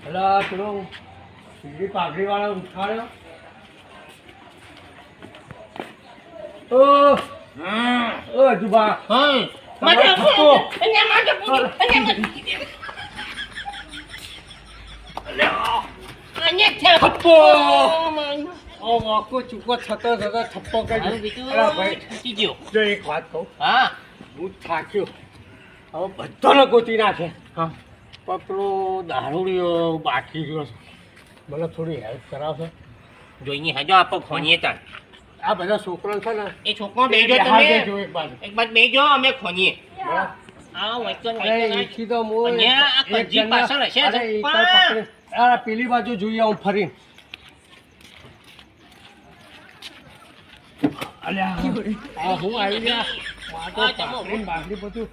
અલા પેલો સીધી પાઘડી વાળો ઉઠાડ્યો. ઓ જુબા હા તમારો થપ્પો. થપ્પો ઓ વાકો ચૂકો થતો થપ્પો કરી. અલા ભાઈ જો એક વાત કહું, હા હું થાક્યો હવે બધાને ગોતી નાખે. હા પણ પેલો દારૂડિયો બાકી રહ્યો છે, મને થોડી હેલ્પ કરાવશે. જોઈએ હજો આપો ખોનીએ તાર આ બધા છોકરા છે ને એ છોકરો બેજો બેહાડ તમે દેજો એક બાજુ. એક બાદ બેજો અમે ખોનીએ બરાબર? આ વૈકન અરે ઈથી તો હું અહીંયા આ એક કજી જણને- પાછળ હશે અરે ઈ ધપ્પા. તો પકડી. અરે પેલી બાજુ જોઈએ હું ફરી. અલ્યા આ હું આવી ગયા. આ જમો. બાકડી બધું